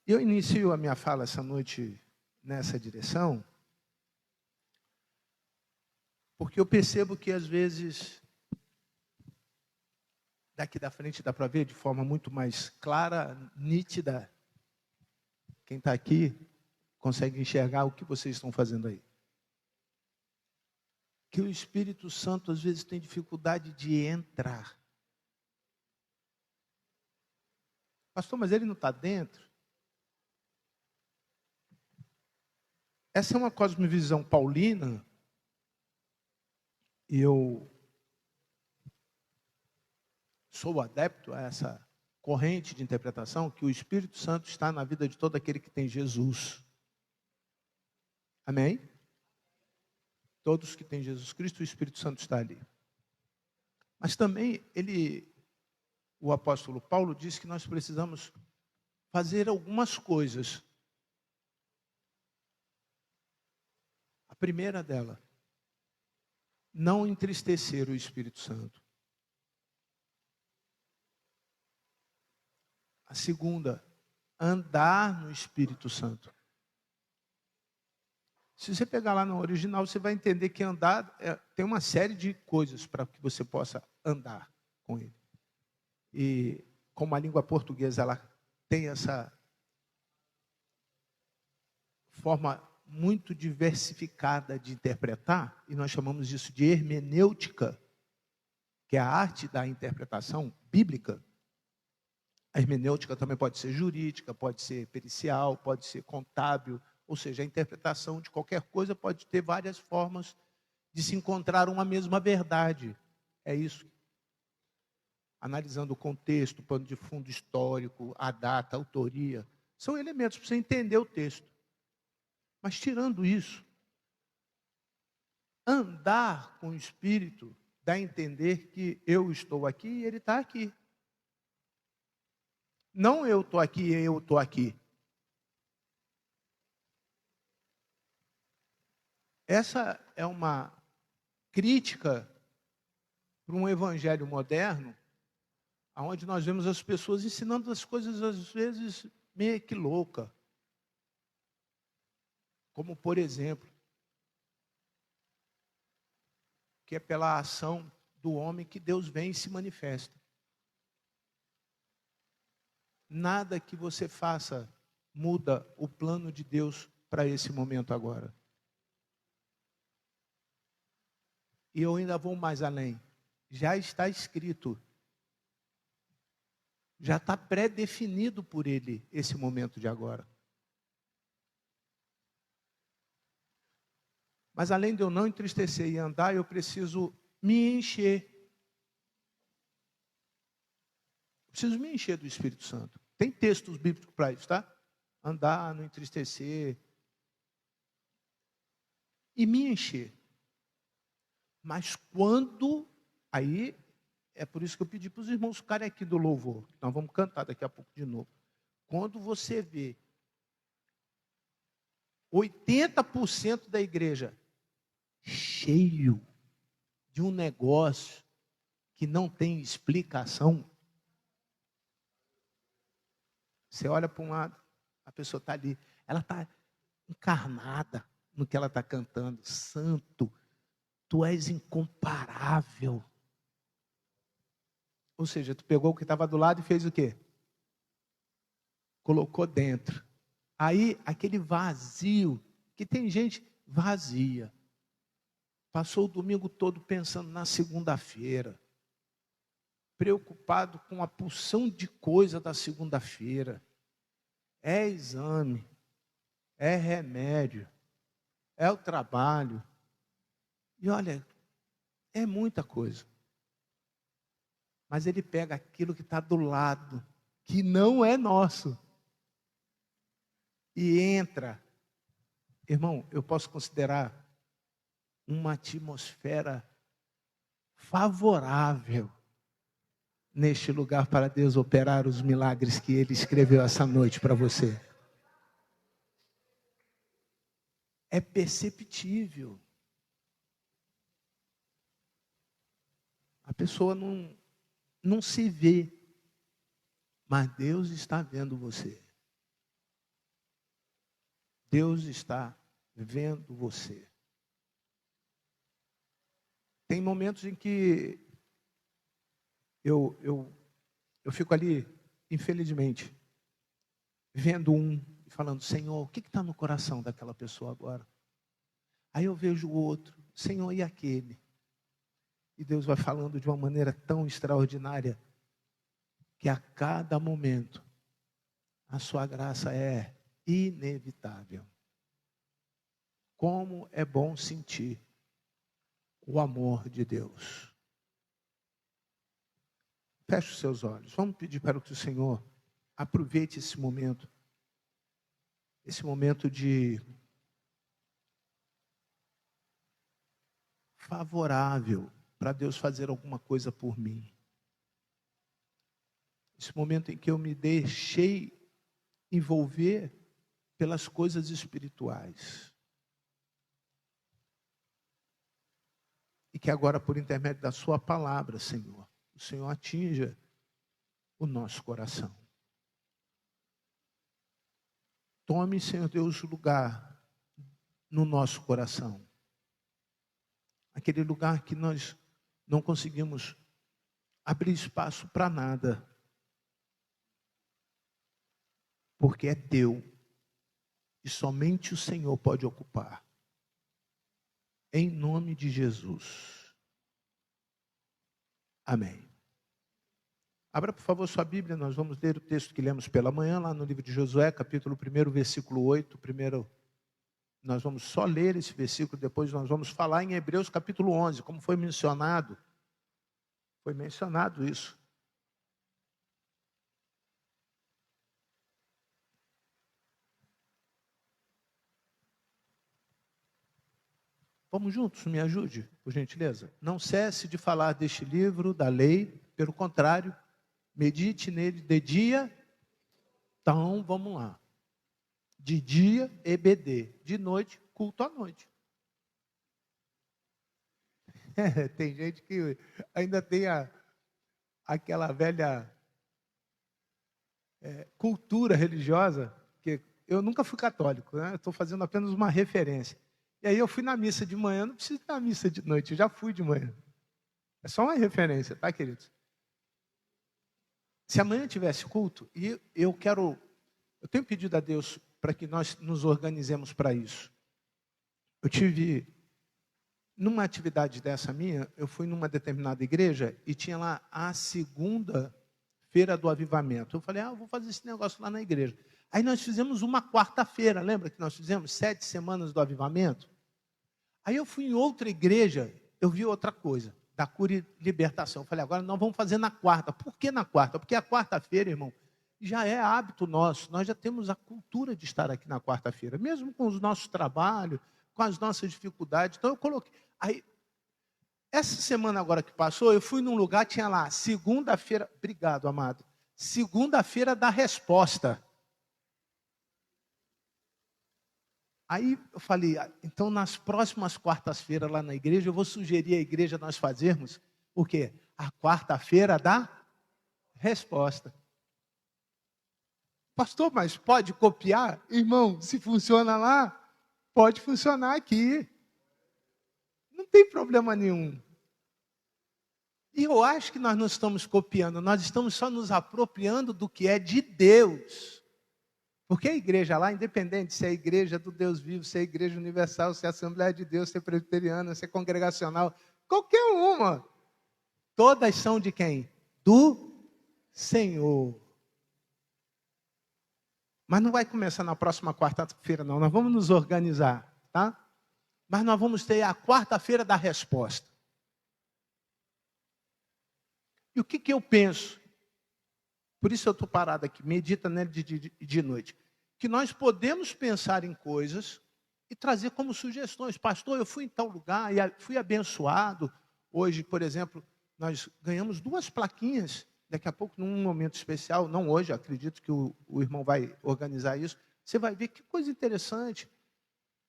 Eu inicio a minha fala essa noite nessa direção, porque eu percebo que às vezes, daqui da frente dá para ver de forma muito mais clara, nítida. Quem está aqui consegue enxergar o que vocês estão fazendo aí. Que o Espírito Santo às vezes tem dificuldade de entrar. Pastor, mas ele não está dentro? Essa é uma cosmovisão paulina. E eu sou adepto a essa corrente de interpretação que o Espírito Santo está na vida de todo aquele que tem Jesus. Amém? Todos que têm Jesus Cristo, o Espírito Santo está ali. Mas também o apóstolo Paulo diz que nós precisamos fazer algumas coisas. A primeira dela, não entristecer o Espírito Santo. A segunda, andar no Espírito Santo. Se você pegar lá no original, você vai entender que andar tem uma série de coisas para que você possa andar com ele. E como a língua portuguesa ela tem essa forma muito diversificada de interpretar, e nós chamamos isso de hermenêutica, que é a arte da interpretação bíblica. A hermenêutica também pode ser jurídica, pode ser pericial, pode ser contábil, ou seja, a interpretação de qualquer coisa pode ter várias formas de se encontrar uma mesma verdade. É isso. Analisando o contexto, o pano de fundo histórico, a data, a autoria, são elementos para você entender o texto. Mas tirando isso, andar com o Espírito dá a entender que eu estou aqui e ele está aqui. Não eu estou aqui e eu estou aqui. Essa é uma crítica para um evangelho moderno, onde nós vemos as pessoas ensinando as coisas, às vezes, meio que louca. Como, por exemplo, que é pela ação do homem que Deus vem e se manifesta. Nada que você faça muda o plano de Deus para esse momento agora. E eu ainda vou mais além. Já está escrito. Já está pré-definido por ele esse momento de agora. Mas além de eu não entristecer e andar, eu preciso me encher. Eu preciso me encher do Espírito Santo. Tem textos bíblicos para isso, tá? Andar, não entristecer. E me encher. Mas quando, aí, é por isso que eu pedi para os irmãos ficarem aqui do louvor. Nós vamos cantar daqui a pouco de novo. Quando você vê 80% da igreja cheio de um negócio que não tem explicação, você olha para um lado, a pessoa está ali, ela está encarnada no que ela está cantando. Santo, tu és incomparável. Ou seja, tu pegou o que estava do lado e fez o quê? Colocou dentro. Aí, aquele vazio, que tem gente vazia. Passou o domingo todo pensando na segunda-feira. Preocupado com a porção de coisa da segunda-feira. É exame, é remédio, é o trabalho. E olha, é muita coisa. Mas ele pega aquilo que está do lado, que não é nosso, e entra. Irmão, eu posso considerar uma atmosfera favorável neste lugar para Deus operar os milagres que Ele escreveu essa noite para você. É perceptível. A pessoa não se vê, mas Deus está vendo você. Deus está vendo você. Tem momentos em que eu fico ali, infelizmente, vendo e falando, Senhor, o que está no coração daquela pessoa agora? Aí eu vejo o outro, Senhor, e aquele? E Deus vai falando de uma maneira tão extraordinária, que a cada momento, a sua graça é inevitável. Como é bom sentir o amor de Deus. Feche os seus olhos. Vamos pedir para que o Senhor aproveite esse momento de favorável para Deus fazer alguma coisa por mim. Esse momento em que eu me deixei envolver pelas coisas espirituais. E que agora, por intermédio da sua palavra, Senhor, o Senhor atinja o nosso coração. Tome, Senhor Deus, lugar no nosso coração. Aquele lugar que nós não conseguimos abrir espaço para nada. Porque é teu. E somente o Senhor pode ocupar. Em nome de Jesus. Amém. Abra, por favor, sua Bíblia. Nós vamos ler o texto que lemos pela manhã, lá no livro de Josué, capítulo 1, versículo 8. Primeiro, nós vamos só ler esse versículo, depois nós vamos falar em Hebreus, capítulo 11, como foi mencionado. Foi mencionado isso. Vamos juntos, me ajude, por gentileza. Não cesse de falar deste livro, da lei, pelo contrário, medite nele de dia. Então, vamos lá. De dia, EBD. De noite, culto à noite. Tem gente que ainda tem aquela velha cultura religiosa, que eu nunca fui católico, né? Estou fazendo apenas uma referência. E aí eu fui na missa de manhã, não preciso ir na missa de noite, eu já fui de manhã. É só uma referência, tá, queridos? Se amanhã tivesse culto, e eu tenho pedido a Deus para que nós nos organizemos para isso. Eu tive, numa atividade dessa minha, eu fui numa determinada igreja e tinha lá a segunda-feira do avivamento. Eu falei, eu vou fazer esse negócio lá na igreja. Aí nós fizemos uma quarta-feira, lembra que nós fizemos 7 semanas do avivamento? Aí eu fui em outra igreja, eu vi outra coisa, da cura e libertação. Eu falei, agora nós vamos fazer na quarta. Por que na quarta? Porque a quarta-feira, irmão, já é hábito nosso. Nós já temos a cultura de estar aqui na quarta-feira, mesmo com os nossos trabalhos, com as nossas dificuldades. Então eu coloquei. Aí, essa semana agora que passou, eu fui num lugar, tinha lá, segunda-feira, obrigado, amado, segunda-feira da resposta. Aí eu falei, então nas próximas quartas-feiras lá na igreja, eu vou sugerir à igreja nós fazermos o quê? A quarta-feira da resposta. Pastor, mas pode copiar? Irmão, se funciona lá, pode funcionar aqui. Não tem problema nenhum. E eu acho que nós não estamos copiando, nós estamos só nos apropriando do que é de Deus. Porque a igreja lá, independente se é a igreja do Deus vivo, se é a igreja universal, se é a Assembleia de Deus, se é presbiteriana, se é congregacional, qualquer uma, todas são de quem? Do Senhor. Mas não vai começar na próxima quarta-feira, não. Nós vamos nos organizar, tá? Mas nós vamos ter a quarta-feira da resposta. E o que eu penso? Por isso eu estou parado aqui, medita nele de noite. Que nós podemos pensar em coisas e trazer como sugestões. Pastor, eu fui em tal lugar e fui abençoado. Hoje, por exemplo, nós ganhamos 2 plaquinhas. Daqui a pouco, num momento especial, não hoje, acredito que o irmão vai organizar isso. Você vai ver que coisa interessante.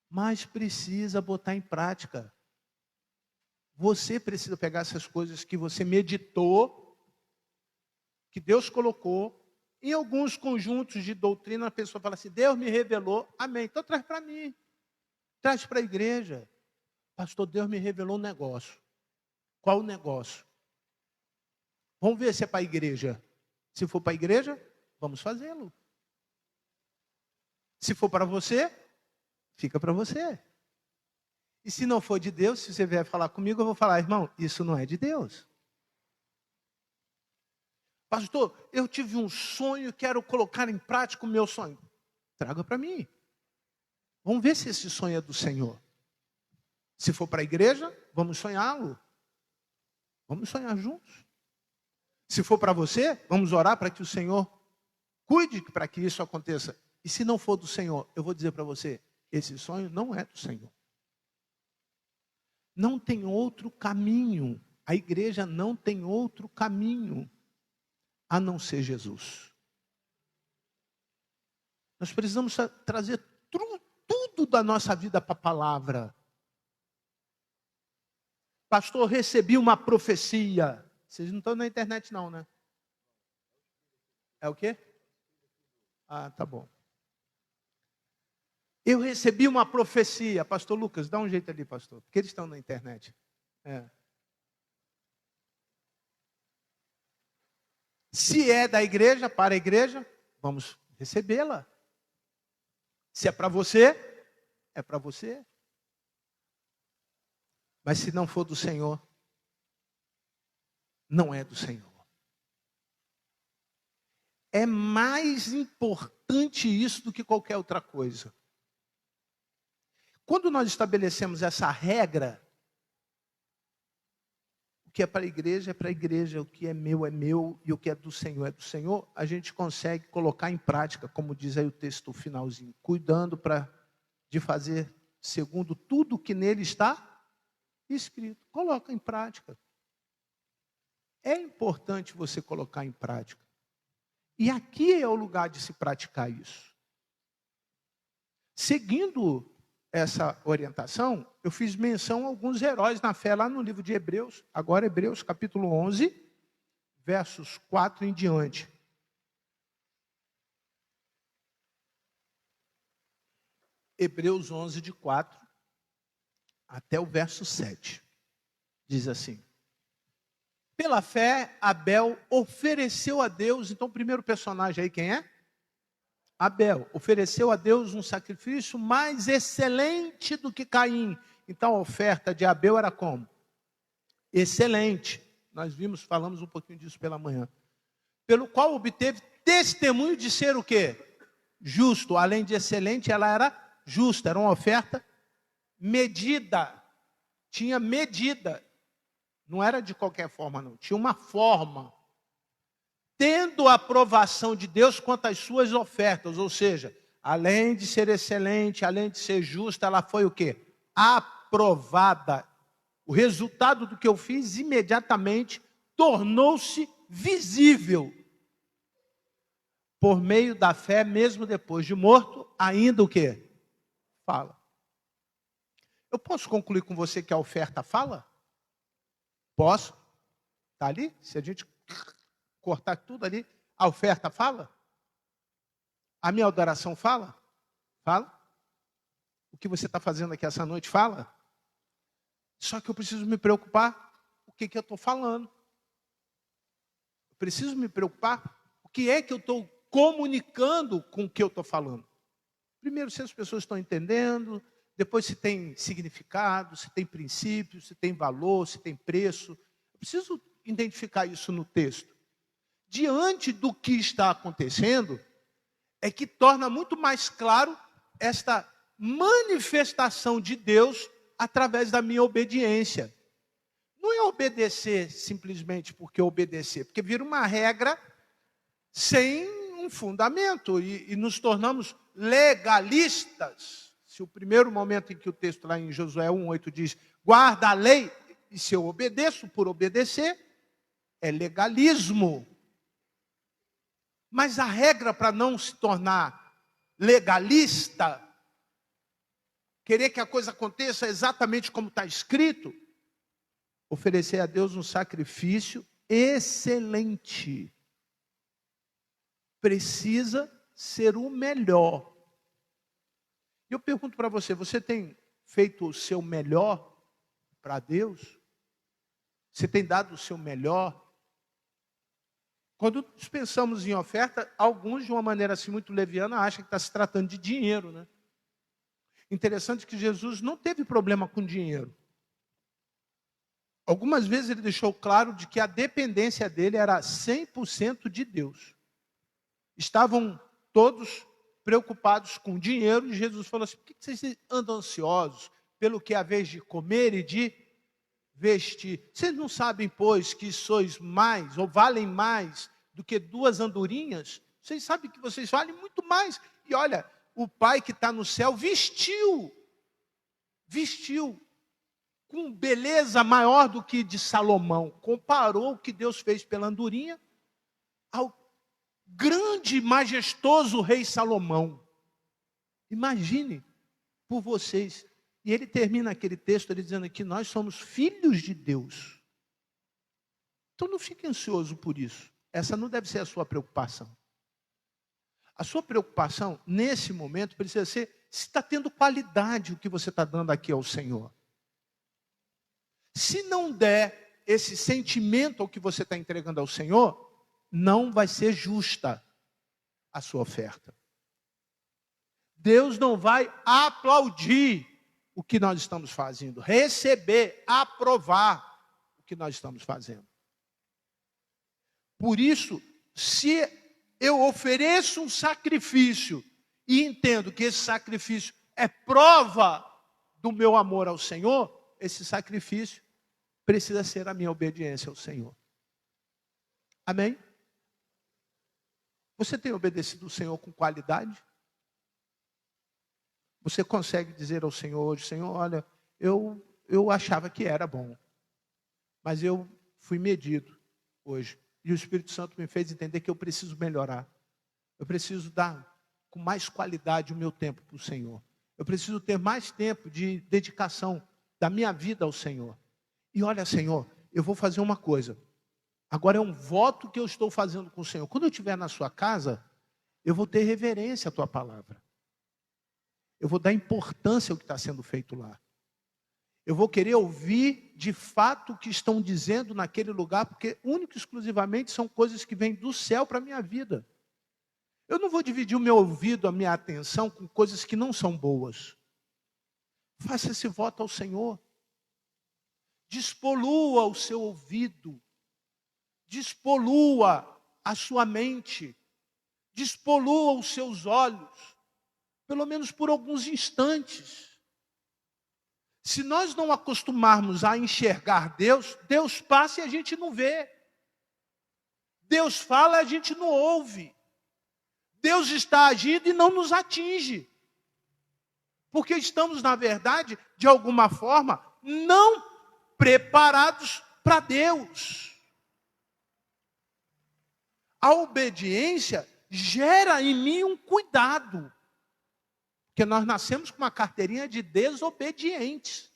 Mas precisa botar em prática. Você precisa pegar essas coisas que você meditou, que Deus colocou, Em alguns conjuntos de doutrina, a pessoa fala assim, Deus me revelou, amém. Então traz para mim, traz para a igreja. Pastor, Deus me revelou um negócio. Qual o negócio? Vamos ver se é para a igreja. Se for para a igreja, vamos fazê-lo. Se for para você, fica para você. E se não for de Deus, se você vier falar comigo, eu vou falar, irmão, isso não é de Deus. Pastor, eu tive um sonho, quero colocar em prática o meu sonho. Traga para mim. Vamos ver se esse sonho é do Senhor. Se for para a igreja, vamos sonhá-lo. Vamos sonhar juntos. Se for para você, vamos orar para que o Senhor cuide para que isso aconteça. E se não for do Senhor, eu vou dizer para você, esse sonho não é do Senhor. Não tem outro caminho. A igreja não tem outro caminho a não ser Jesus. Nós precisamos trazer tudo da nossa vida para a palavra. Pastor, recebi uma profecia. Vocês não estão na internet não, né? É o quê? Ah, tá bom. Eu recebi uma profecia. Pastor Lucas, dá um jeito ali, pastor. Porque eles estão na internet. Se é da igreja, para a igreja, vamos recebê-la. Se é para você, é para você. Mas se não for do Senhor, não é do Senhor. É mais importante isso do que qualquer outra coisa. Quando nós estabelecemos essa regra, o que é para a igreja é para a igreja, o que é meu, e o que é do Senhor, a gente consegue colocar em prática, como diz aí o texto finalzinho, cuidando de fazer segundo tudo que nele está escrito. Coloca em prática. É importante você colocar em prática. E aqui é o lugar de se praticar isso. Seguindo essa orientação, eu fiz menção a alguns heróis na fé lá no livro de Hebreus, agora Hebreus capítulo 11, versos 4 em diante. Hebreus 11, de 4 até o verso 7. Diz assim: pela fé, Abel ofereceu a Deus, então o primeiro personagem aí quem é? Abel ofereceu a Deus um sacrifício mais excelente do que Caim. Então a oferta de Abel era como? Excelente. Nós falamos um pouquinho disso pela manhã. Pelo qual obteve testemunho de ser o quê? Justo. Além de excelente, ela era justa. Era uma oferta medida. Tinha medida. Não era de qualquer forma, não. Tinha uma forma. Tendo a aprovação de Deus quanto às suas ofertas, ou seja, além de ser excelente, além de ser justa, ela foi o quê? Aprovada. O resultado do que eu fiz imediatamente tornou-se visível. Por meio da fé, mesmo depois de morto, ainda o quê? Fala. Eu posso concluir com você que a oferta fala? Posso? Está ali? Se a gente cortar tudo ali, a oferta fala? A minha adoração fala? Fala? O que você está fazendo aqui essa noite fala? Só que eu preciso me preocupar o que eu estou falando. Eu preciso me preocupar o que é que eu estou comunicando com o que eu estou falando. Primeiro, se as pessoas estão entendendo, depois se tem significado, se tem princípio, se tem valor, se tem preço. Eu preciso identificar isso no texto. Diante do que está acontecendo, é que torna muito mais claro esta manifestação de Deus através da minha obediência. Não é obedecer simplesmente porque obedecer, porque vira uma regra sem um fundamento e nos tornamos legalistas. Se o primeiro momento em que o texto lá em Josué 1:8 diz, guarda a lei, e se eu obedeço por obedecer, é legalismo. Mas a regra para não se tornar legalista, querer que a coisa aconteça exatamente como está escrito, oferecer a Deus um sacrifício excelente. precisa ser o melhor. Eu pergunto para você, você tem feito o seu melhor para Deus? Você tem dado o seu melhor? Quando pensamos em oferta, alguns, de uma maneira assim muito leviana, acham que está se tratando de dinheiro, né? Interessante que Jesus não teve problema com dinheiro. Algumas vezes ele deixou claro de que a dependência dele era 100% de Deus. Estavam todos preocupados com dinheiro, e Jesus falou assim: por que vocês andam ansiosos pelo que é a vez de comer e de vestir? Vocês não sabem, pois, que sois mais, ou valem mais do que 2 andorinhas? Vocês sabem que vocês valem muito mais. E olha, o Pai que está no céu vestiu com beleza maior do que de Salomão. Comparou o que Deus fez pela andorinha ao grande e majestoso rei Salomão. Imagine por vocês. E ele termina aquele texto ele dizendo que nós somos filhos de Deus. Então não fique ansioso por isso. Essa não deve ser a sua preocupação. A sua preocupação, nesse momento, precisa ser se está tendo qualidade o que você está dando aqui ao Senhor. Se não der esse sentimento ao que você está entregando ao Senhor, não vai ser justa a sua oferta. Deus não vai aplaudir o que nós estamos fazendo, receber, aprovar o que nós estamos fazendo. Por isso, se eu ofereço um sacrifício e entendo que esse sacrifício é prova do meu amor ao Senhor, esse sacrifício precisa ser a minha obediência ao Senhor. Amém? Você tem obedecido ao Senhor com qualidade? Você consegue dizer ao Senhor hoje: Senhor, olha, eu achava que era bom, mas eu fui medido hoje. E o Espírito Santo me fez entender que eu preciso melhorar. Eu preciso dar com mais qualidade o meu tempo para o Senhor. Eu preciso ter mais tempo de dedicação da minha vida ao Senhor. E olha, Senhor, eu vou fazer uma coisa. Agora é um voto que eu estou fazendo com o Senhor. Quando eu estiver na sua casa, eu vou ter reverência à tua palavra. Eu vou dar importância ao que está sendo feito lá. Eu vou querer ouvir de fato o que estão dizendo naquele lugar, porque único e exclusivamente são coisas que vêm do céu para a minha vida. Eu não vou dividir o meu ouvido, a minha atenção com coisas que não são boas. Faça esse voto ao Senhor. Despolua o seu ouvido. Despolua a sua mente. Despolua os seus olhos. Pelo menos por alguns instantes. Se nós não acostumarmos a enxergar Deus, Deus passa e a gente não vê. Deus fala e a gente não ouve. Deus está agindo e não nos atinge. Porque estamos, na verdade, de alguma forma, não preparados para Deus. A obediência gera em mim um cuidado. Porque nós nascemos com uma carteirinha de desobedientes.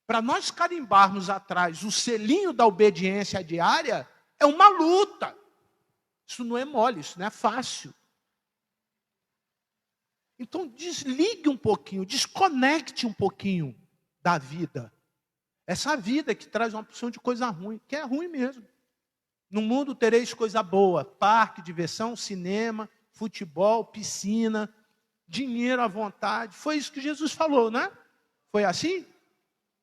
Para nós carimbarmos atrás o selinho da obediência diária, é uma luta. Isso não é mole, isso não é fácil. Então desligue um pouquinho, desconecte um pouquinho da vida. Essa vida que traz uma porção de coisa ruim, que é ruim mesmo. No mundo tereis coisa boa, parque, diversão, cinema, futebol, piscina, dinheiro à vontade. Foi isso que Jesus falou, né? Foi assim?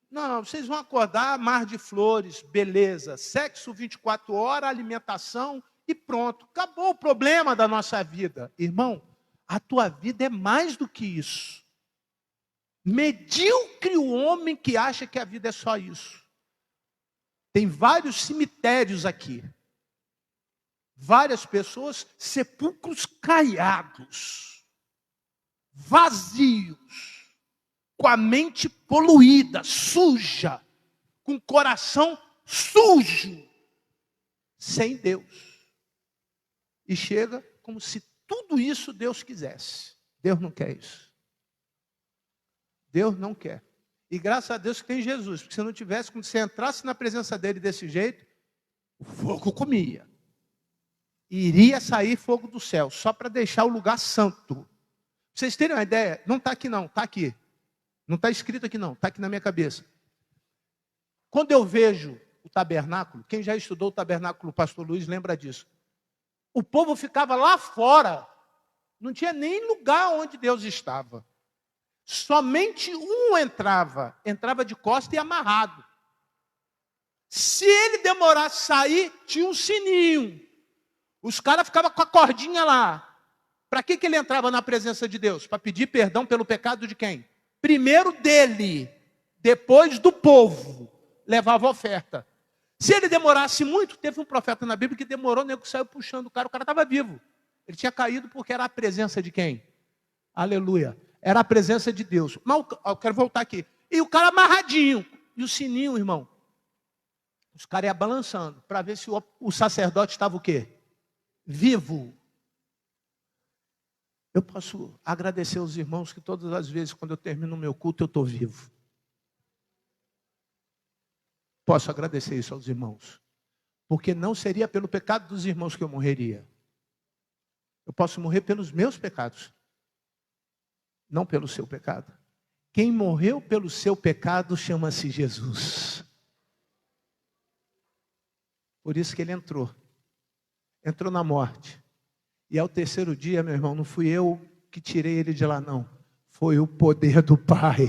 Não, vocês vão acordar, mar de flores, beleza, sexo 24 horas, alimentação e pronto. Acabou o problema da nossa vida. Irmão, a tua vida é mais do que isso. Medíocre o homem que acha que a vida é só isso. Tem vários cemitérios aqui. Várias pessoas, sepulcros caiados. Vazios, com a mente poluída, suja, com o coração sujo, sem Deus. E chega como se tudo isso Deus quisesse. Deus não quer isso. Deus não quer. E graças a Deus que tem Jesus, porque se não tivesse, quando você entrasse na presença dele desse jeito, o fogo comia. iria sair fogo do céu, só para deixar o lugar santo. Pra vocês terem uma ideia, não está aqui não, está aqui. Não está escrito aqui não, está aqui na minha cabeça. Quando eu vejo o tabernáculo, quem já estudou o tabernáculo, o pastor Luiz, lembra disso. O povo ficava lá fora, não tinha nem lugar onde Deus estava. Somente um entrava de costa e amarrado. Se ele demorasse a sair, tinha um sininho. Os caras ficavam com a cordinha lá. Para que ele entrava na presença de Deus? Para pedir perdão pelo pecado de quem? Primeiro dele, depois do povo. Levava oferta. Se ele demorasse muito, teve um profeta na Bíblia que demorou, o nego saiu puxando o cara estava vivo. Ele tinha caído porque era a presença de quem? Aleluia. Era a presença de Deus. Mas eu quero voltar aqui. E o cara amarradinho. E o sininho, irmão. Os caras iam balançando para ver se o sacerdote estava o quê? Vivo. Eu posso agradecer aos irmãos que todas as vezes, quando eu termino o meu culto, eu estou vivo. Posso agradecer isso aos irmãos. Porque não seria pelo pecado dos irmãos que eu morreria. Eu posso morrer pelos meus pecados. Não pelo seu pecado. Quem morreu pelo seu pecado chama-se Jesus. Por isso que ele entrou. Entrou na morte. E ao terceiro dia, meu irmão, não fui eu que tirei ele de lá, não. Foi o poder do Pai.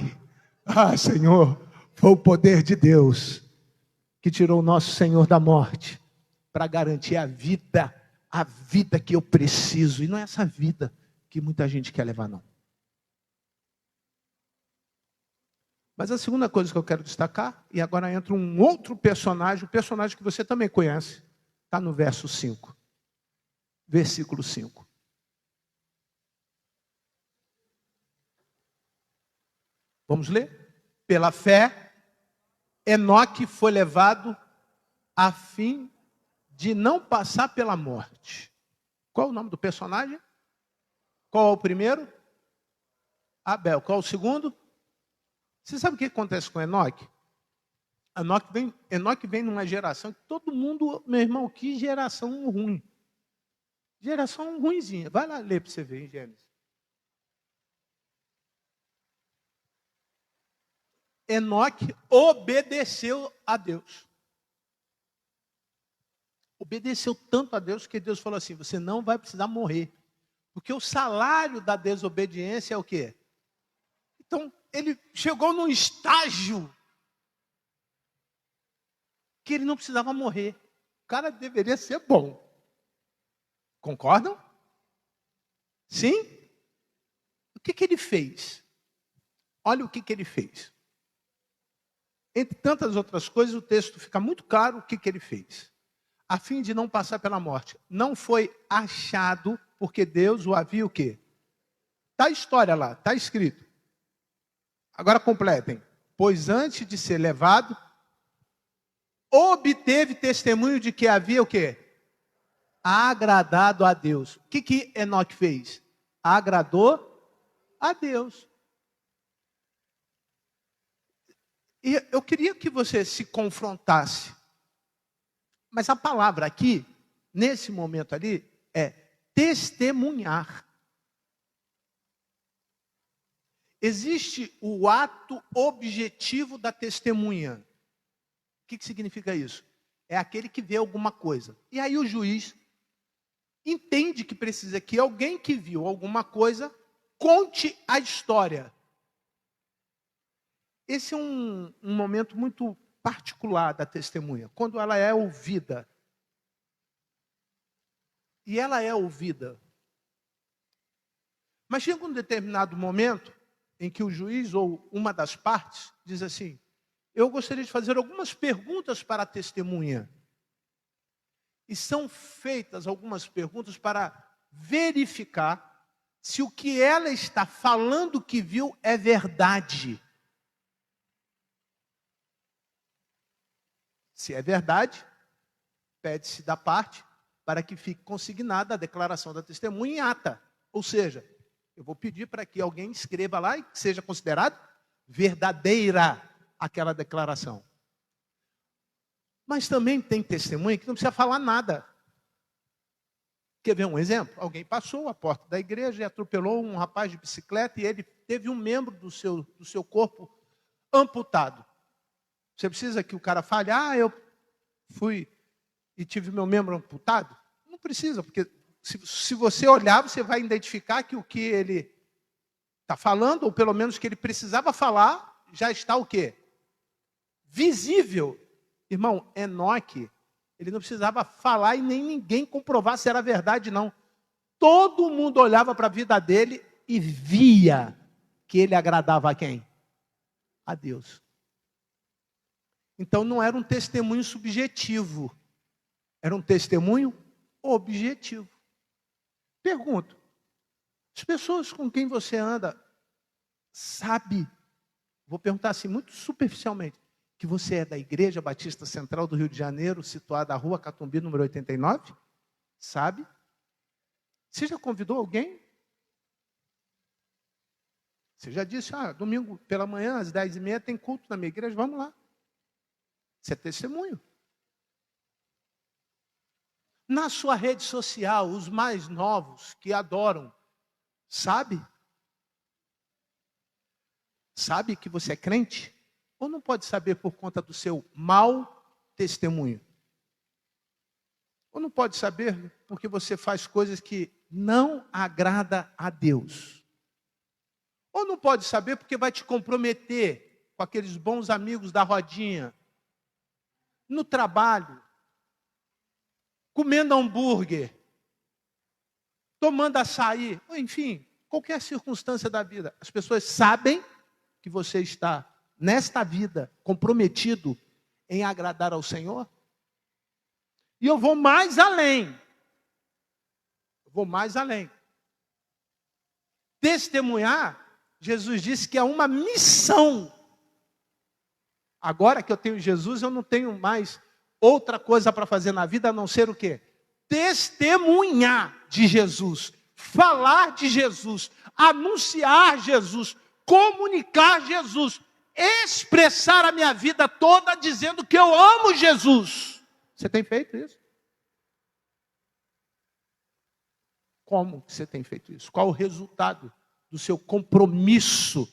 Ah, Senhor, foi o poder de Deus que tirou o nosso Senhor da morte para garantir a vida que eu preciso. E não é essa vida que muita gente quer levar, não. Mas a segunda coisa que eu quero destacar, e agora entra um outro personagem, um personagem que você também conhece, está no verso 5. Versículo 5. Vamos ler? Pela fé, Enoque foi levado a fim de não passar pela morte. Qual é o nome do personagem? Qual é o primeiro? Abel. Qual é o segundo? Você sabe o que acontece com Enoque? Enoque vem numa geração que todo mundo, meu irmão, que geração ruim. Geração ruinzinha. Vai lá ler para você ver em Gênesis. Enoque obedeceu a Deus. Obedeceu tanto a Deus que Deus falou assim: você não vai precisar morrer. Porque o salário da desobediência é o quê? Então, ele chegou num estágio que ele não precisava morrer. O cara deveria ser bom. Concordam? Sim? O que ele fez? Olha o que ele fez. Entre tantas outras coisas, o texto fica muito claro o que ele fez. A fim de não passar pela morte. Não foi achado, porque Deus o havia o quê? Está a história lá, está escrito. Agora completem. Pois antes de ser levado, obteve testemunho de que havia o quê? Agradado a Deus. O que Enoque fez? Agradou a Deus. E eu queria que você se confrontasse. Mas a palavra aqui, nesse momento ali, é testemunhar. Existe o ato objetivo da testemunha. O que significa isso? É aquele que vê alguma coisa. E aí o juiz entende que precisa que alguém que viu alguma coisa conte a história. Esse é um momento muito particular da testemunha, quando ela é ouvida. E ela é ouvida. Mas chega um determinado momento em que o juiz ou uma das partes diz assim: eu gostaria de fazer algumas perguntas para a testemunha. E são feitas algumas perguntas para verificar se o que ela está falando que viu é verdade. Se é verdade, pede-se da parte para que fique consignada a declaração da testemunha em ata. Ou seja, eu vou pedir para que alguém escreva lá e seja considerado verdadeira aquela declaração. Mas também tem testemunha que não precisa falar nada. Quer ver um exemplo? Alguém passou a porta da igreja e atropelou um rapaz de bicicleta e ele teve um membro do seu corpo amputado. Você precisa que o cara fale, eu fui e tive meu membro amputado? Não precisa, porque se você olhar, você vai identificar que o que ele está falando, ou pelo menos que ele precisava falar, já está o quê? Visível. Irmão, Enoque, ele não precisava falar e nem ninguém comprovar se era verdade, não. Todo mundo olhava para a vida dele e via que ele agradava a quem? A Deus. Então não era um testemunho subjetivo, era um testemunho objetivo. Pergunto, as pessoas com quem você anda, sabe, vou perguntar assim, muito superficialmente, que você é da Igreja Batista Central do Rio de Janeiro, situada na Rua Catumbi, número 89? Sabe? Você já convidou alguém? Você já disse, domingo pela manhã, às 10h30, tem culto na minha igreja, vamos lá. Isso é testemunho. Na sua rede social, os mais novos que adoram, sabe? Sabe que você é crente? Ou não pode saber por conta do seu mau testemunho? Ou não pode saber porque você faz coisas que não agrada a Deus? Ou não pode saber porque vai te comprometer com aqueles bons amigos da rodinha, no trabalho, comendo hambúrguer, tomando açaí, ou enfim, qualquer circunstância da vida. As pessoas sabem que você está, nesta vida, comprometido em agradar ao Senhor. E eu vou mais além. Testemunhar, Jesus disse que é uma missão. Agora que eu tenho Jesus, eu não tenho mais outra coisa para fazer na vida a não ser o quê? Testemunhar de Jesus, falar de Jesus, anunciar Jesus, comunicar Jesus, expressar a minha vida toda dizendo que eu amo Jesus. Você tem feito isso? Como você tem feito isso? Qual o resultado do seu compromisso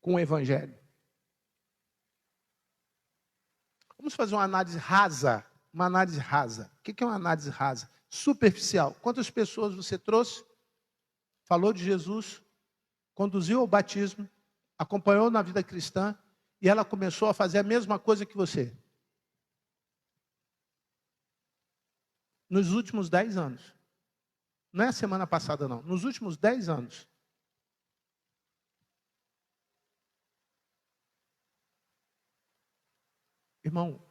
com o Evangelho? Vamos fazer uma análise rasa. Uma análise rasa. O que é uma análise rasa? Superficial. Quantas pessoas você trouxe, falou de Jesus, conduziu ao batismo, acompanhou na vida cristã, e ela começou a fazer a mesma coisa que você? Nos últimos 10 anos. Não é a semana passada, não. Nos últimos 10 anos. Irmão,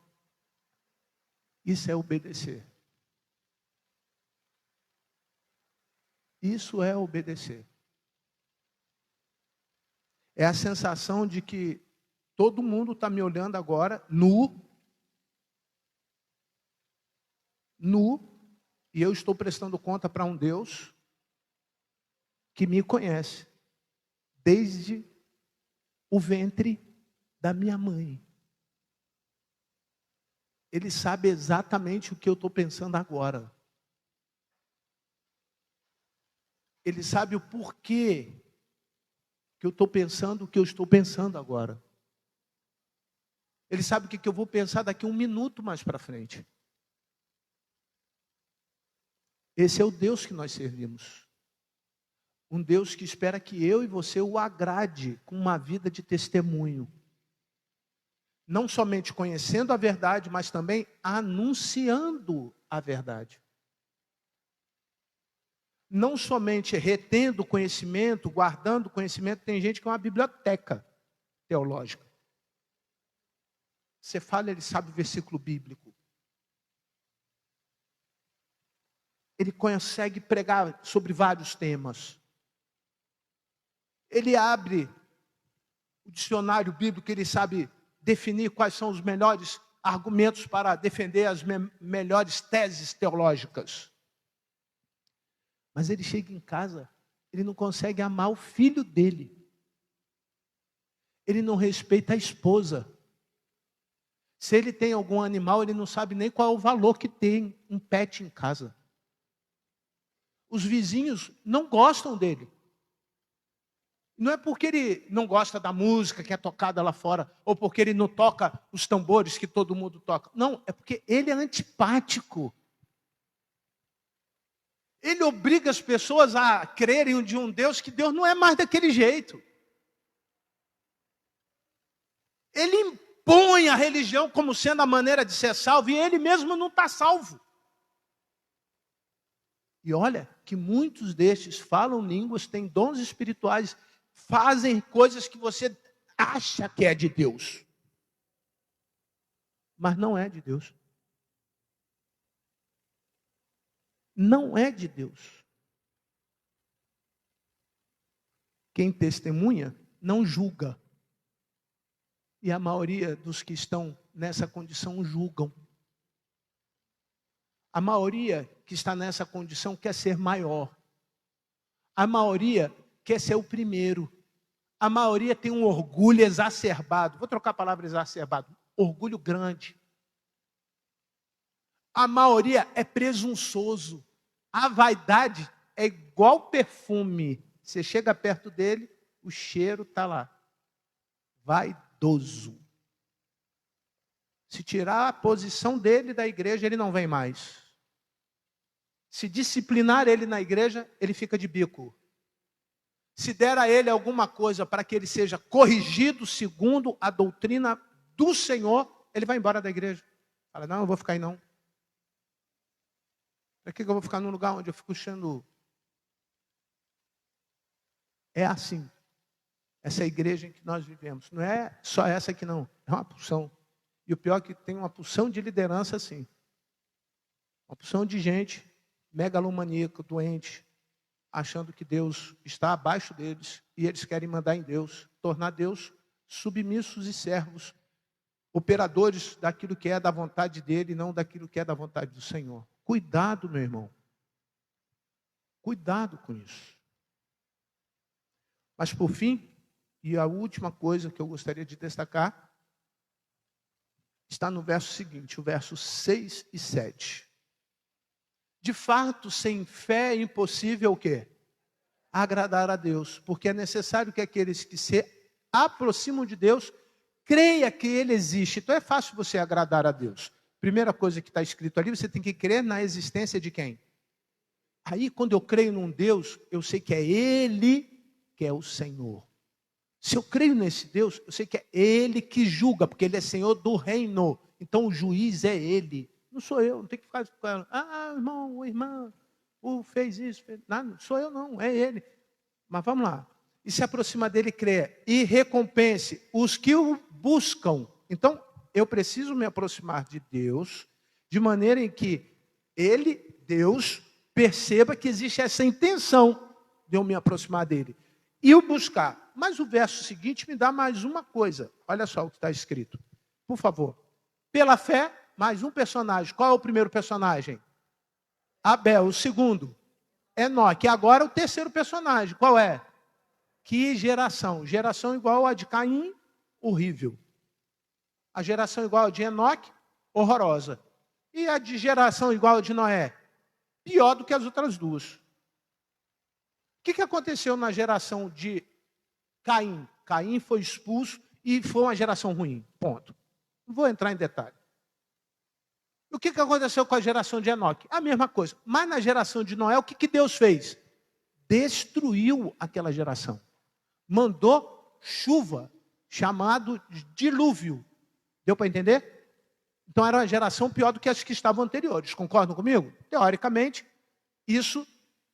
isso é obedecer. Isso é obedecer. É a sensação de que todo mundo está me olhando agora, nu, e eu estou prestando conta para um Deus que me conhece desde o ventre da minha mãe. Ele sabe exatamente o que eu estou pensando agora. Ele sabe o porquê que eu estou pensando o que eu estou pensando agora. Ele sabe o que eu vou pensar daqui a 1 minuto mais para frente. Esse é o Deus que nós servimos. Um Deus que espera que eu e você o agrade com uma vida de testemunho. Não somente conhecendo a verdade, mas também anunciando a verdade. Não somente retendo conhecimento, guardando conhecimento. Tem gente que é uma biblioteca teológica. Você fala, ele sabe o versículo bíblico. Ele consegue pregar sobre vários temas. Ele abre o dicionário bíblico, ele sabe definir quais são os melhores argumentos para defender as melhores teses teológicas. Mas ele chega em casa, ele não consegue amar o filho dele. Ele não respeita a esposa. Se ele tem algum animal, ele não sabe nem qual é o valor que tem um pet em casa. os vizinhos não gostam dele. Não é porque ele não gosta da música que é tocada lá fora, ou porque ele não toca os tambores que todo mundo toca. Não, é porque ele é antipático. Ele obriga as pessoas a crerem de um Deus que Deus não é mais daquele jeito. Ele impõe a religião como sendo a maneira de ser salvo, e ele mesmo não está salvo. E olha que muitos destes falam línguas, têm dons espirituais, fazem coisas que você acha que é de Deus, mas não é de Deus. Não é de Deus. Quem testemunha não julga. E a maioria dos que estão nessa condição julgam. A maioria que está nessa condição quer ser maior. A maioria quer ser o primeiro. A maioria tem um orgulho exacerbado. Vou trocar a palavra exacerbado. Orgulho grande. A maioria é presunçoso. A vaidade é igual perfume. Você chega perto dele, o cheiro está lá. Vaidoso. Se tirar a posição dele da igreja, ele não vem mais. Se disciplinar ele na igreja, ele fica de bico. Se der a ele alguma coisa para que ele seja corrigido segundo a doutrina do Senhor, ele vai embora da igreja. Fala, não, eu vou ficar aí não. Para que eu vou ficar num lugar onde eu fico achando... É assim. Essa igreja em que nós vivemos. Não é só essa aqui não. É uma porção. E o pior é que tem uma porção de liderança assim. Uma porção de gente megalomaníaca, doente, achando que Deus está abaixo deles e eles querem mandar em Deus, tornar Deus submissos e servos, operadores daquilo que é da vontade dele e não daquilo que é da vontade do Senhor. Cuidado, meu irmão. Cuidado com isso. Mas por fim, e a última coisa que eu gostaria de destacar, está no verso seguinte, o verso 6 e 7. De fato, sem fé é impossível o quê? Agradar a Deus, porque é necessário que aqueles que se aproximam de Deus creia que Ele existe. Então é fácil você agradar a Deus. Primeira coisa que está escrito ali, você tem que crer na existência de quem? Aí, quando eu creio num Deus, eu sei que é Ele que é o Senhor. Se eu creio nesse Deus, eu sei que é Ele que julga, porque Ele é Senhor do reino. Então o juiz é Ele. Não sou eu, não tem que ficar falando, irmão, irmã, fez isso, fez... Não sou eu não, é Ele. Mas vamos lá. E se aproxima dele e crê, e recompense os que o buscam. Então, eu preciso me aproximar de Deus, de maneira em que Ele, Deus, perceba que existe essa intenção de eu me aproximar dele. E o buscar. Mas o verso seguinte me dá mais uma coisa. Olha só o que está escrito. Por favor. Pela fé, mais um personagem. Qual é o primeiro personagem? Abel. O segundo? Enoque. E agora o terceiro personagem. Qual é? Que geração? Geração igual a de Caim, horrível. A geração igual a de Enoque, horrorosa. E a de geração igual a de Noé? Pior do que as outras duas. O que aconteceu na geração de Caim? Caim foi expulso e foi uma geração ruim. Ponto. Não vou entrar em detalhe. O que aconteceu com a geração de Enoque? A mesma coisa. Mas na geração de Noé, o que Deus fez? Destruiu aquela geração. Mandou chuva, chamado dilúvio. Deu para entender? Então era uma geração pior do que as que estavam anteriores. Concordam comigo? Teoricamente, isso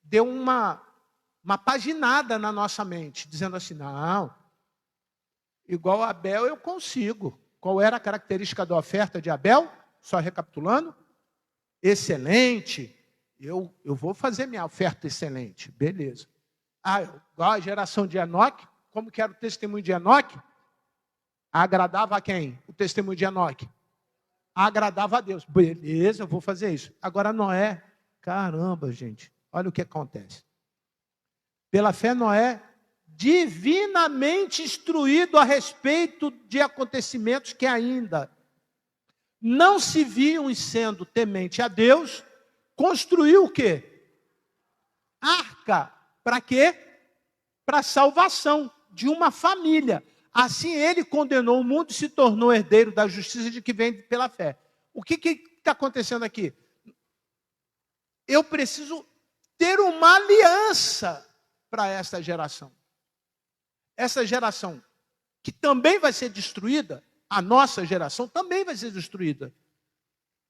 deu uma paginada na nossa mente, dizendo assim, não, igual a Abel eu consigo. Qual era a característica da oferta de Abel? Só recapitulando, excelente, eu vou fazer minha oferta excelente, beleza. Igual a geração de Enoque, como que era o testemunho de Enoque? Agradava a quem? O testemunho de Enoque? Agradava a Deus, beleza, eu vou fazer isso. Agora Noé, caramba gente, olha o que acontece. Pela fé Noé, divinamente instruído a respeito de acontecimentos que ainda não se viam e sendo temente a Deus, construiu o quê? Arca, para quê? Para a salvação de uma família. Assim ele condenou o mundo e se tornou herdeiro da justiça de que vem pela fé. O que está acontecendo aqui? Eu preciso ter uma aliança para essa geração. Essa geração que também vai ser destruída, a nossa geração também vai ser destruída.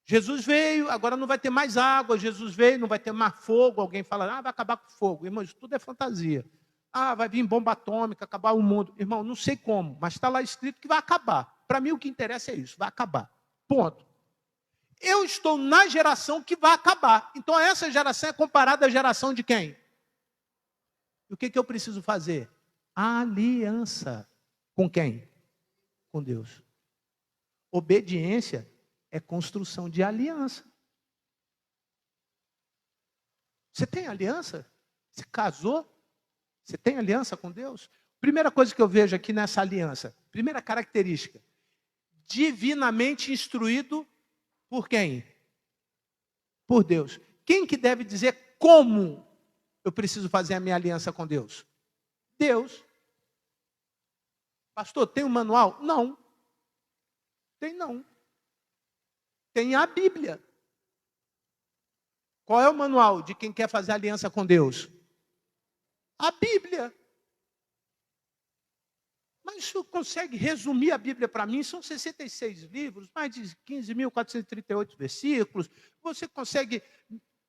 Jesus veio, agora não vai ter mais água. Jesus veio, não vai ter mais fogo. Alguém fala, vai acabar com o fogo. Irmão, isso tudo é fantasia. Vai vir bomba atômica, acabar o mundo. Irmão, não sei como, mas está lá escrito que vai acabar. Para mim o que interessa é isso, vai acabar. Ponto. Eu estou na geração que vai acabar. Então essa geração é comparada à geração de quem? E o que eu preciso fazer? Aliança. Com quem? Com Deus. Obediência é construção de aliança. Você tem aliança? Você casou? Você tem aliança com Deus? Primeira coisa que eu vejo aqui nessa aliança, primeira característica, divinamente instruído por quem? Por Deus. Quem que deve dizer como eu preciso fazer a minha aliança com Deus? Deus. Pastor, tem um manual? Não. Tem não. Tem a Bíblia. Qual é o manual de quem quer fazer aliança com Deus? A Bíblia. Mas o senhor consegue resumir a Bíblia para mim? São 66 livros, mais de 15.438 versículos. Você consegue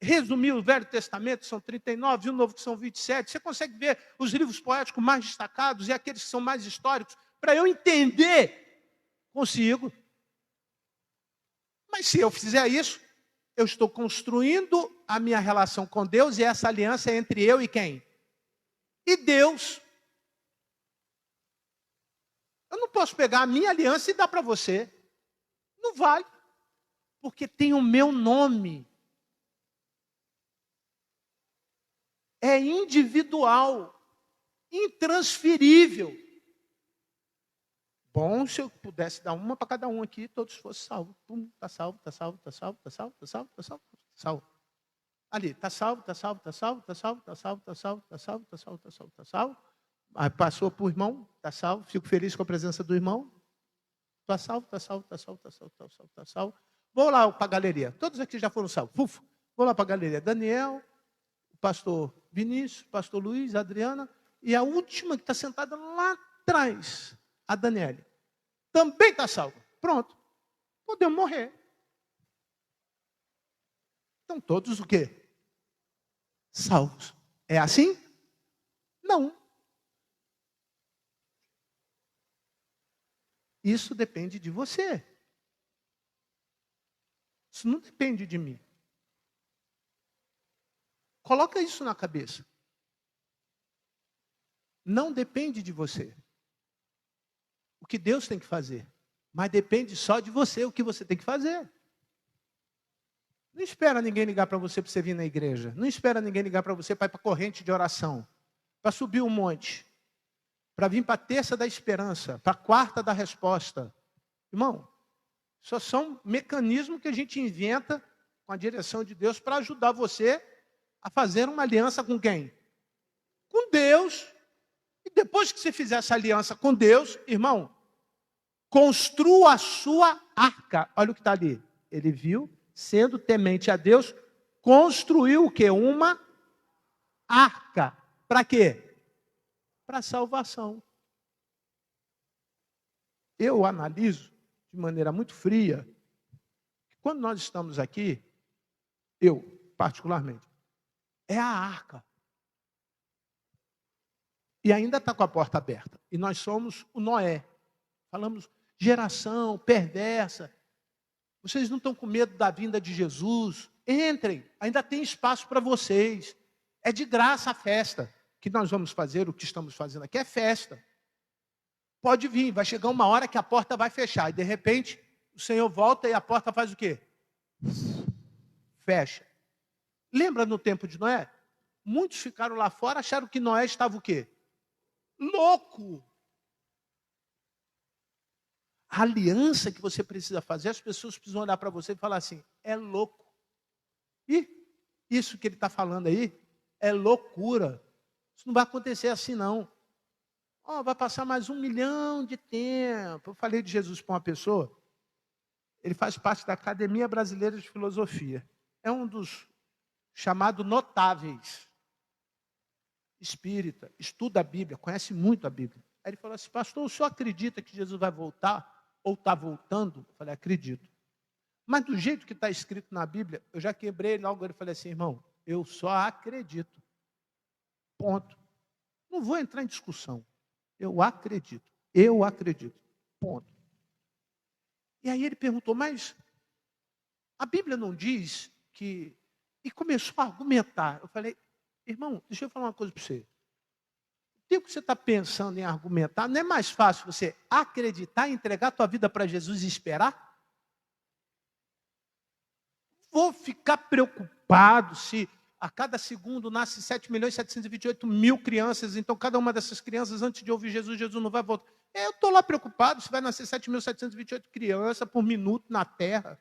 resumir o Velho Testamento, que são 39, e o Novo, que são 27. Você consegue ver os livros poéticos mais destacados e aqueles que são mais históricos, para eu entender? Consigo. Mas se eu fizer isso, eu estou construindo a minha relação com Deus, e essa aliança é entre eu e quem? E Deus. Eu não posso pegar a minha aliança e dar para você. Não vale. Porque tem o meu nome. É individual. Intransferível. Bom, se eu pudesse dar uma para cada um aqui, todos fossem salvos. Está salvo, está salvo, está salvo, está salvo, está salvo, está salvo, está salvo. Ali, está salvo, está salvo, está salvo, está salvo, está salvo, está salvo, está salvo, está salvo, está salvo, está salvo. Aí passou para o irmão, está salvo, fico feliz com a presença do irmão. Está salvo, está salvo, está salvo, está salvo, está salvo, está salvo. Vou lá para a galeria. Todos aqui já foram salvos. Vou lá para a galeria. Daniel, o pastor Vinícius, o pastor Luiz, a Adriana, e a última que está sentada lá atrás, a Daniele. Também está salva. Pronto. Podemos morrer. Então todos o quê? Salvos. É assim? Não. Isso depende de você. Isso não depende de mim. Coloca isso na cabeça. Não depende de você. O que Deus tem que fazer. Mas depende só de você o que você tem que fazer. Não espera ninguém ligar para você vir na igreja. Não espera ninguém ligar para você para ir para a corrente de oração. Para subir um monte. Para vir para a terça da esperança. Para a quarta da resposta. Irmão, só são mecanismos que a gente inventa com a direção de Deus para ajudar você a fazer uma aliança com quem? Com Deus. E depois que você fizer essa aliança com Deus, irmão, construa a sua arca. Olha o que está ali. Ele viu, sendo temente a Deus, construiu o quê? Uma arca. Para quê? Para salvação. Eu analiso de maneira muito fria que quando nós estamos aqui, eu particularmente, é a arca. E ainda está com a porta aberta. E nós somos o Noé. Falamos geração perversa. Vocês não estão com medo da vinda de Jesus? Entrem, ainda tem espaço para vocês. É de graça a festa. Que nós vamos fazer, o que estamos fazendo aqui é festa. Pode vir, vai chegar uma hora que a porta vai fechar. E de repente, o Senhor volta e a porta faz o quê? Fecha. Lembra no tempo de Noé? Muitos ficaram lá fora, acharam que Noé estava o quê? Louco. A aliança que você precisa fazer, as pessoas precisam olhar para você e falar assim, é louco. E isso que ele está falando aí, é loucura. Isso não vai acontecer assim, não. Vai passar mais 1 milhão de tempo. Eu falei de Jesus para uma pessoa, ele faz parte da Academia Brasileira de Filosofia. É um dos chamados notáveis. Espírita, estuda a Bíblia, conhece muito a Bíblia. Aí ele falou assim, pastor, o senhor acredita que Jesus vai voltar? Ou está voltando? Eu falei, acredito. Mas do jeito que está escrito na Bíblia, eu já quebrei logo, ele falei assim, irmão, eu só acredito. Ponto. Não vou entrar em discussão. Eu acredito. Eu acredito. Ponto. E aí ele perguntou, mas a Bíblia não diz que... E começou a argumentar. Eu falei, irmão, deixa eu falar uma coisa para você. O tempo que você está pensando em argumentar, não é mais fácil você acreditar, entregar a tua vida para Jesus e esperar? Vou ficar preocupado se a cada segundo nasce 7.728.000 crianças, então cada uma dessas crianças, antes de ouvir Jesus, Jesus não vai voltar. Eu estou lá preocupado se vai nascer 7.728 crianças por minuto na Terra.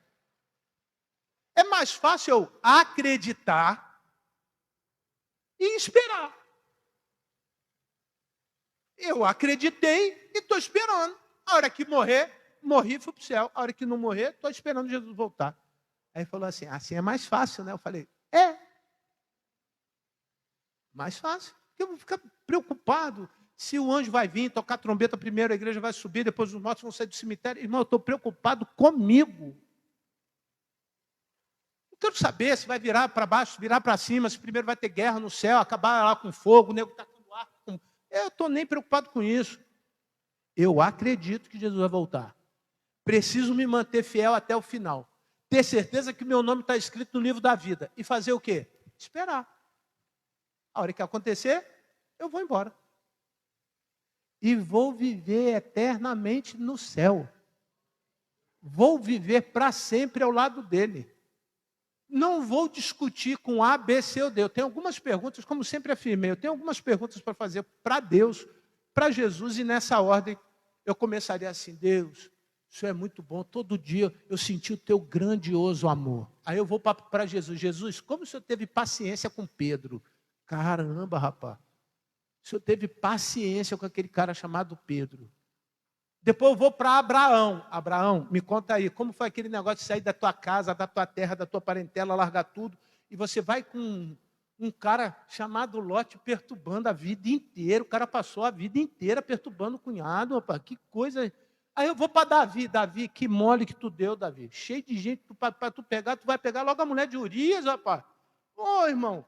É mais fácil eu acreditar e esperar. Eu acreditei e estou esperando. A hora que morrer, morri e fui para o céu. A hora que não morrer, estou esperando Jesus voltar. Aí ele falou assim é mais fácil, né? Eu falei, mais fácil. Porque eu vou ficar preocupado se o anjo vai vir, tocar trombeta primeiro, a igreja vai subir, depois os mortos vão sair do cemitério. Irmão, eu estou preocupado comigo. Não quero saber se vai virar para baixo, virar para cima, se primeiro vai ter guerra no céu, acabar lá com fogo, o nego está com ar. Eu estou nem preocupado com isso. Eu acredito que Jesus vai voltar. Preciso me manter fiel até o final. Ter certeza que meu nome está escrito no livro da vida. E fazer o quê? Esperar. A hora que acontecer, eu vou embora. E vou viver eternamente no céu. Vou viver para sempre ao lado dele. Não vou discutir com A, B, C ou D. Eu tenho algumas perguntas, como sempre afirmei, eu tenho algumas perguntas para fazer para Deus, para Jesus, e nessa ordem eu começaria assim, Deus, isso é muito bom, todo dia eu senti o teu grandioso amor. Aí eu vou para Jesus, Jesus, como o Senhor teve paciência com Pedro? Caramba, rapaz, o Senhor teve paciência com aquele cara chamado Pedro. Depois eu vou para Abraão. Abraão, me conta aí, como foi aquele negócio de sair da tua casa, da tua terra, da tua parentela, largar tudo, e você vai com um cara chamado Lote perturbando a vida inteira. O cara passou a vida inteira perturbando o cunhado, rapaz, que coisa. Aí eu vou para Davi. Davi, que mole que tu deu, Davi. Cheio de gente para tu pegar, tu vai pegar logo a mulher de Urias, rapaz. Ô, irmão.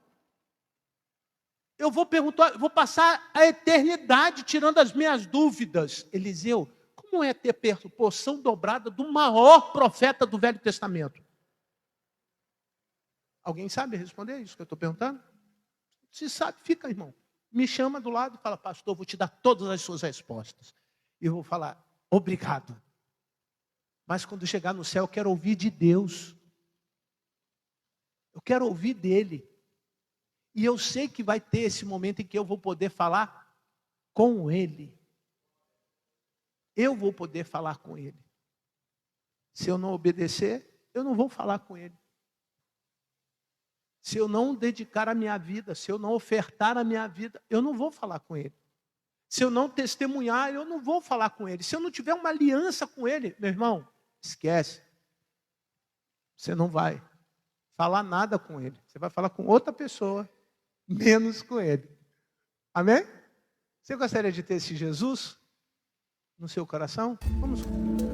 Eu vou perguntar, vou passar a eternidade tirando as minhas dúvidas. Eliseu, como é ter porção dobrada do maior profeta do Velho Testamento? Alguém sabe responder isso que eu estou perguntando? Se sabe, fica, irmão. Me chama do lado e fala, pastor, vou te dar todas as suas respostas. E eu vou falar, obrigado. Mas quando chegar no céu, eu quero ouvir de Deus. Eu quero ouvir dele. E eu sei que vai ter esse momento em que eu vou poder falar com ele. Eu vou poder falar com ele. Se eu não obedecer, eu não vou falar com ele. Se eu não dedicar a minha vida, se eu não ofertar a minha vida, eu não vou falar com ele. Se eu não testemunhar, eu não vou falar com ele. Se eu não tiver uma aliança com ele, meu irmão, esquece. Você não vai falar nada com ele. Você vai falar com outra pessoa, menos com ele. Amém? Você gostaria de ter esse Jesus no seu coração? Vamos.